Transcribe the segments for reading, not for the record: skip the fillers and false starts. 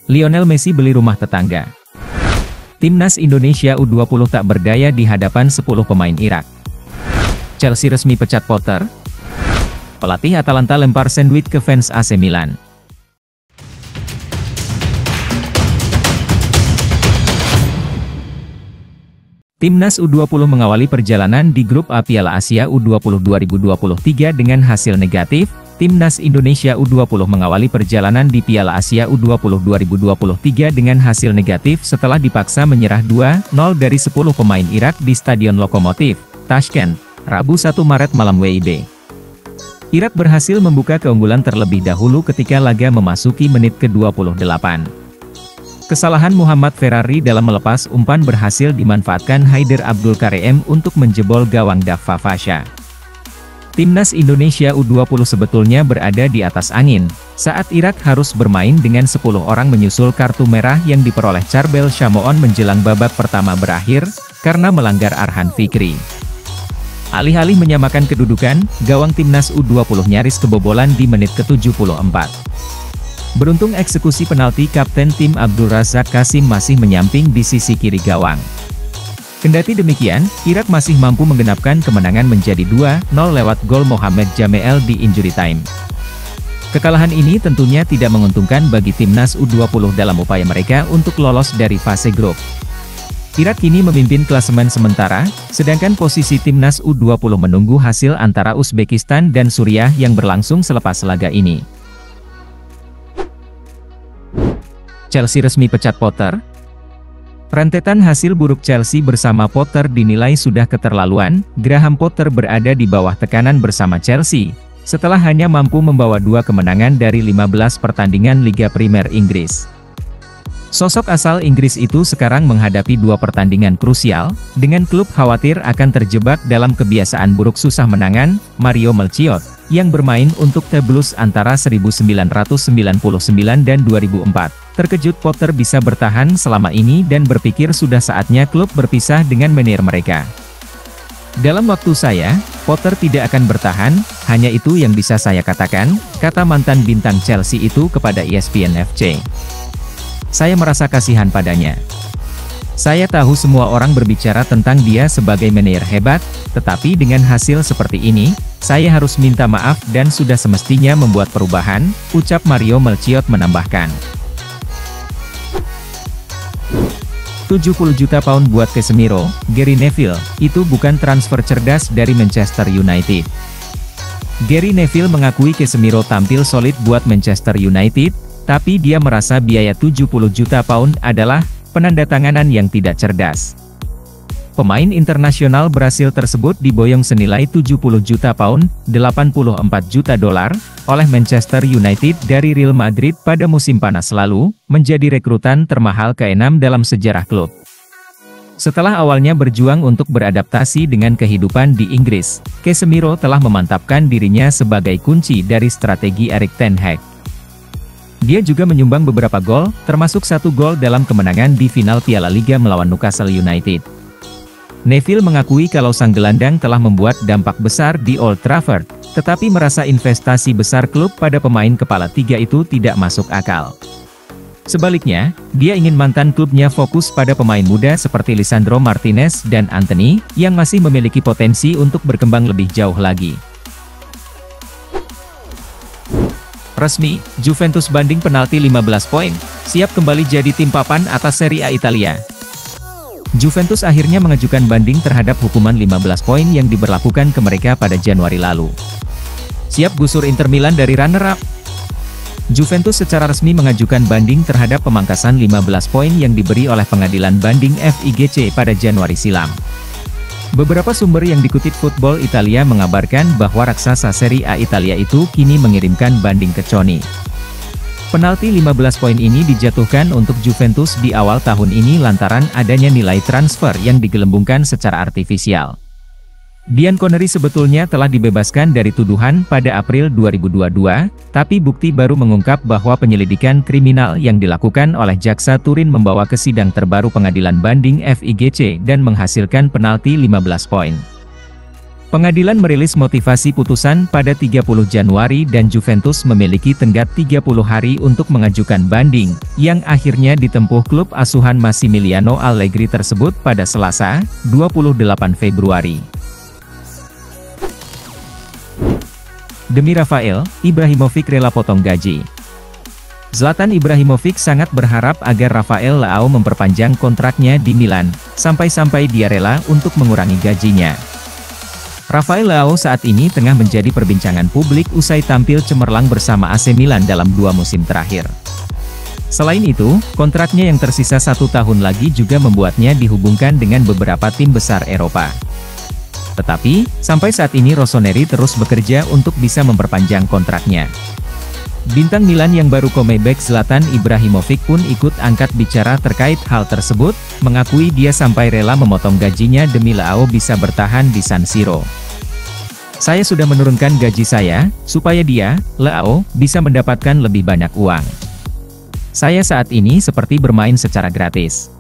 Lionel Messi beli rumah tetangga. Timnas Indonesia U20 tak berdaya di hadapan 10 pemain Irak. Chelsea resmi pecat Potter. Pelatih Atalanta lempar sandwich ke fans AC Milan. Timnas U20 mengawali perjalanan di grup A Piala Asia U20 2023 dengan hasil negatif. Timnas Indonesia U20 mengawali perjalanan di Piala Asia U20 2023 dengan hasil negatif setelah dipaksa menyerah 2-0 dari 10 pemain Irak di Stadion Lokomotif, Tashkent, Rabu 1 Maret malam WIB. Irak berhasil membuka keunggulan terlebih dahulu ketika laga memasuki menit ke-28. Kesalahan Muhammad Ferrari dalam melepas umpan berhasil dimanfaatkan Haider Abdul Kareem untuk menjebol gawang Daffa Fasha. Timnas Indonesia U20 sebetulnya berada di atas angin, saat Irak harus bermain dengan 10 orang menyusul kartu merah yang diperoleh Charbel Shamoon menjelang babak pertama berakhir, karena melanggar Arhan Fikri. Alih-alih menyamakan kedudukan, gawang Timnas U20 nyaris kebobolan di menit ke-74. Beruntung eksekusi penalti Kapten tim Abdul Razak Kasim masih menyamping di sisi kiri gawang. Kendati demikian, Irak masih mampu menggenapkan kemenangan menjadi 2-0 lewat gol Mohamed Jameel di injury time. Kekalahan ini tentunya tidak menguntungkan bagi Timnas U20 dalam upaya mereka untuk lolos dari fase grup. Irak kini memimpin klasemen sementara, sedangkan posisi Timnas U20 menunggu hasil antara Uzbekistan dan Suriah yang berlangsung selepas laga ini. Chelsea resmi pecat Potter. Rentetan hasil buruk Chelsea bersama Potter dinilai sudah keterlaluan. Graham Potter berada di bawah tekanan bersama Chelsea, setelah hanya mampu membawa 2 kemenangan dari 15 pertandingan Liga Primer Inggris. Sosok asal Inggris itu sekarang menghadapi 2 pertandingan krusial, dengan klub khawatir akan terjebak dalam kebiasaan buruk susah menangan. Mario Melchiot, yang bermain untuk The Blues antara 1999 dan 2004, terkejut Potter bisa bertahan selama ini dan berpikir sudah saatnya klub berpisah dengan manajer mereka. Dalam waktu saya, Potter tidak akan bertahan, hanya itu yang bisa saya katakan, kata mantan bintang Chelsea itu kepada ESPN FC. Saya merasa kasihan padanya. Saya tahu semua orang berbicara tentang dia sebagai manajer hebat, tetapi dengan hasil seperti ini, saya harus minta maaf dan sudah semestinya membuat perubahan, ucap Mario Melchiot menambahkan. 70 juta pound buat Casemiro, Gary Neville, itu bukan transfer cerdas dari Manchester United. Gary Neville mengakui Casemiro tampil solid buat Manchester United, tapi dia merasa biaya 70 juta pound adalah penandatanganan yang tidak cerdas. Pemain internasional Brasil tersebut diboyong senilai 70 juta pound, 84 juta dolar, oleh Manchester United dari Real Madrid pada musim panas lalu, menjadi rekrutan termahal ke-6 dalam sejarah klub. Setelah awalnya berjuang untuk beradaptasi dengan kehidupan di Inggris, Casemiro telah memantapkan dirinya sebagai kunci dari strategi Erik ten Hag. Dia juga menyumbang beberapa gol, termasuk 1 gol dalam kemenangan di final Piala Liga melawan Newcastle United. Neville mengakui kalau sang gelandang telah membuat dampak besar di Old Trafford, tetapi merasa investasi besar klub pada pemain kepala 3 itu tidak masuk akal. Sebaliknya, dia ingin mantan klubnya fokus pada pemain muda seperti Lisandro Martinez dan Antony, yang masih memiliki potensi untuk berkembang lebih jauh lagi. Resmi, Juventus banding penalti 15 poin, siap kembali jadi tim papan atas Serie A Italia. Juventus akhirnya mengajukan banding terhadap hukuman 15 poin yang diberlakukan ke mereka pada Januari lalu. Siap gusur Inter Milan dari runner-up? Juventus secara resmi mengajukan banding terhadap pemangkasan 15 poin yang diberi oleh pengadilan banding FIGC pada Januari silam. Beberapa sumber yang dikutip Football Italia mengabarkan bahwa raksasa Serie A Italia itu kini mengirimkan banding ke CONI. Penalti 15 poin ini dijatuhkan untuk Juventus di awal tahun ini lantaran adanya nilai transfer yang digelembungkan secara artifisial. Dian Connery sebetulnya telah dibebaskan dari tuduhan pada April 2022, tapi bukti baru mengungkap bahwa penyelidikan kriminal yang dilakukan oleh Jaksa Turin membawa ke sidang terbaru pengadilan banding FIGC dan menghasilkan penalti 15 poin. Pengadilan merilis motivasi putusan pada 30 Januari dan Juventus memiliki tenggat 30 hari untuk mengajukan banding, yang akhirnya ditempuh klub asuhan Massimiliano Allegri tersebut pada Selasa, 28 Februari. Demi Rafael, Ibrahimovic rela potong gaji. Zlatan Ibrahimovic sangat berharap agar Rafael Leao memperpanjang kontraknya di Milan, sampai-sampai dia rela untuk mengurangi gajinya. Rafael Leao saat ini tengah menjadi perbincangan publik usai tampil cemerlang bersama AC Milan dalam 2 musim terakhir. Selain itu, kontraknya yang tersisa 1 tahun lagi juga membuatnya dihubungkan dengan beberapa tim besar Eropa. Tetapi, sampai saat ini Rossoneri terus bekerja untuk bisa memperpanjang kontraknya. Bintang Milan yang baru comeback Zlatan Ibrahimovic pun ikut angkat bicara terkait hal tersebut, mengakui dia sampai rela memotong gajinya demi Leao bisa bertahan di San Siro. Saya sudah menurunkan gaji saya, supaya dia, Leao, bisa mendapatkan lebih banyak uang. Saya saat ini seperti bermain secara gratis.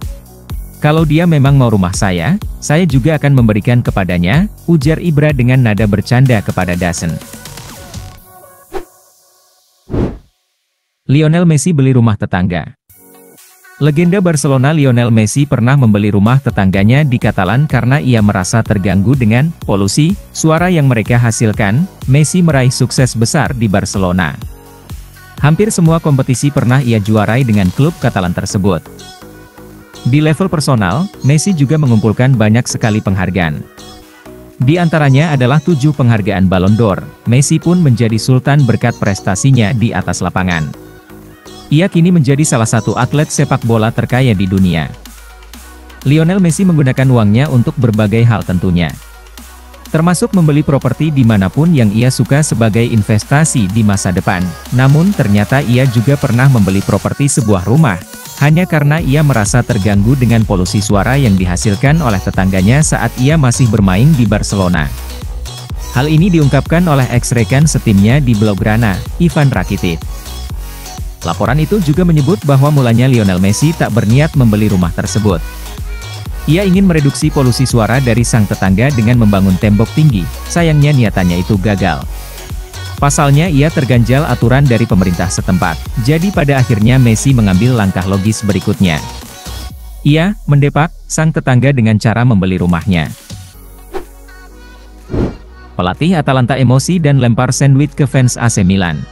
Kalau dia memang mau rumah saya juga akan memberikan kepadanya, ujar Ibra dengan nada bercanda kepada DAZN. Lionel Messi beli rumah tetangga. Legenda Barcelona Lionel Messi pernah membeli rumah tetangganya di Catalan karena ia merasa terganggu dengan polusi suara yang mereka hasilkan. Messi meraih sukses besar di Barcelona. Hampir semua kompetisi pernah ia juarai dengan klub Catalan tersebut. Di level personal, Messi juga mengumpulkan banyak sekali penghargaan. Di antaranya adalah 7 penghargaan Ballon d'Or. Messi pun menjadi sultan berkat prestasinya di atas lapangan. Ia kini menjadi salah satu atlet sepak bola terkaya di dunia. Lionel Messi menggunakan uangnya untuk berbagai hal tentunya. Termasuk membeli properti dimanapun yang ia suka sebagai investasi di masa depan. Namun ternyata ia juga pernah membeli properti sebuah rumah, hanya karena ia merasa terganggu dengan polusi suara yang dihasilkan oleh tetangganya saat ia masih bermain di Barcelona. Hal ini diungkapkan oleh ex-rekan setimnya di Blaugrana, Ivan Rakitic. Laporan itu juga menyebut bahwa mulanya Lionel Messi tak berniat membeli rumah tersebut. Ia ingin mereduksi polusi suara dari sang tetangga dengan membangun tembok tinggi, sayangnya niatannya itu gagal. Pasalnya ia terganjal aturan dari pemerintah setempat, jadi pada akhirnya Messi mengambil langkah logis berikutnya. Ia mendepak sang tetangga dengan cara membeli rumahnya. Pelatih Atalanta emosi dan lempar sandwich ke fans AC Milan.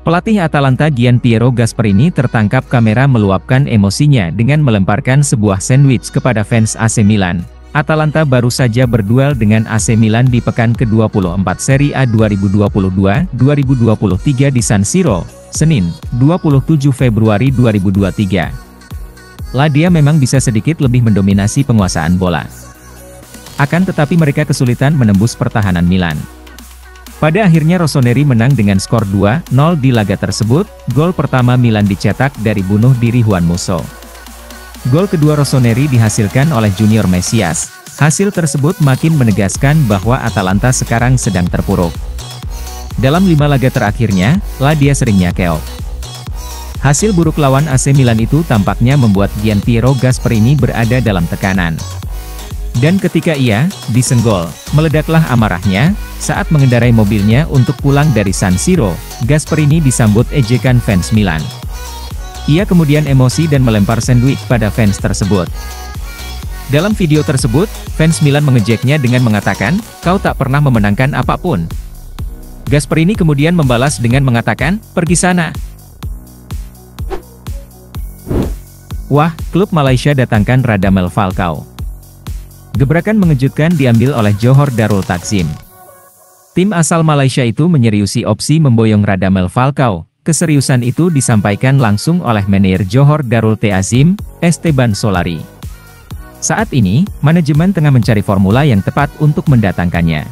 Pelatih Atalanta Gian Piero Gasperini tertangkap kamera meluapkan emosinya dengan melemparkan sebuah sandwich kepada fans AC Milan. Atalanta baru saja berduel dengan AC Milan di pekan ke-24 Serie A 2022-2023 di San Siro, Senin, 27 Februari 2023. Dia memang bisa sedikit lebih mendominasi penguasaan bola. Akan tetapi mereka kesulitan menembus pertahanan Milan. Pada akhirnya Rossoneri menang dengan skor 2-0 di laga tersebut. Gol pertama Milan dicetak dari bunuh diri Juan Musso. Gol kedua Rossoneri dihasilkan oleh Junior Mesias. Hasil tersebut makin menegaskan bahwa Atalanta sekarang sedang terpuruk. Dalam 5 laga terakhirnya, dia seringnya keok. Hasil buruk lawan AC Milan itu tampaknya membuat Gian Piero Gasperini berada dalam tekanan. Dan ketika ia disenggol, meledaklah amarahnya. Saat mengendarai mobilnya untuk pulang dari San Siro, Gasperini disambut ejekan fans Milan. Ia kemudian emosi dan melempar sandwich pada fans tersebut. Dalam video tersebut, fans Milan mengejeknya dengan mengatakan, "Kau tak pernah memenangkan apapun." Gasperini kemudian membalas dengan mengatakan, "Pergi sana." Wah, klub Malaysia datangkan Radamel Falcao. Gebrakan mengejutkan diambil oleh Johor Darul Takzim. Tim asal Malaysia itu menyeriusi opsi memboyong Radamel Falcao. Keseriusan itu disampaikan langsung oleh manajer Johor Darul Takzim, Esteban Solari. Saat ini, manajemen tengah mencari formula yang tepat untuk mendatangkannya.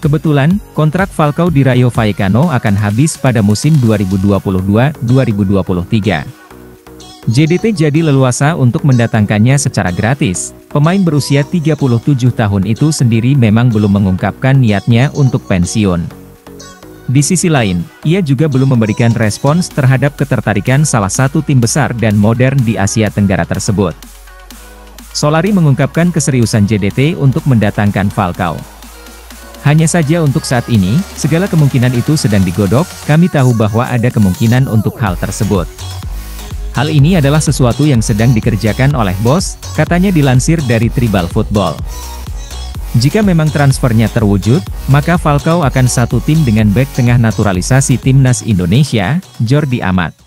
Kebetulan, kontrak Falcao di Rayo Vallecano akan habis pada musim 2022-2023. JDT jadi leluasa untuk mendatangkannya secara gratis. Pemain berusia 37 tahun itu sendiri memang belum mengungkapkan niatnya untuk pensiun. Di sisi lain, ia juga belum memberikan respons terhadap ketertarikan salah satu tim besar dan modern di Asia Tenggara tersebut. Solari mengungkapkan keseriusan JDT untuk mendatangkan Falcao. Hanya saja untuk saat ini, segala kemungkinan itu sedang digodok, kami tahu bahwa ada kemungkinan untuk hal tersebut. Hal ini adalah sesuatu yang sedang dikerjakan oleh bos, katanya dilansir dari Tribal Football. Jika memang transfernya terwujud, maka Falcao akan satu tim dengan bek tengah naturalisasi timnas Indonesia, Jordi Amat.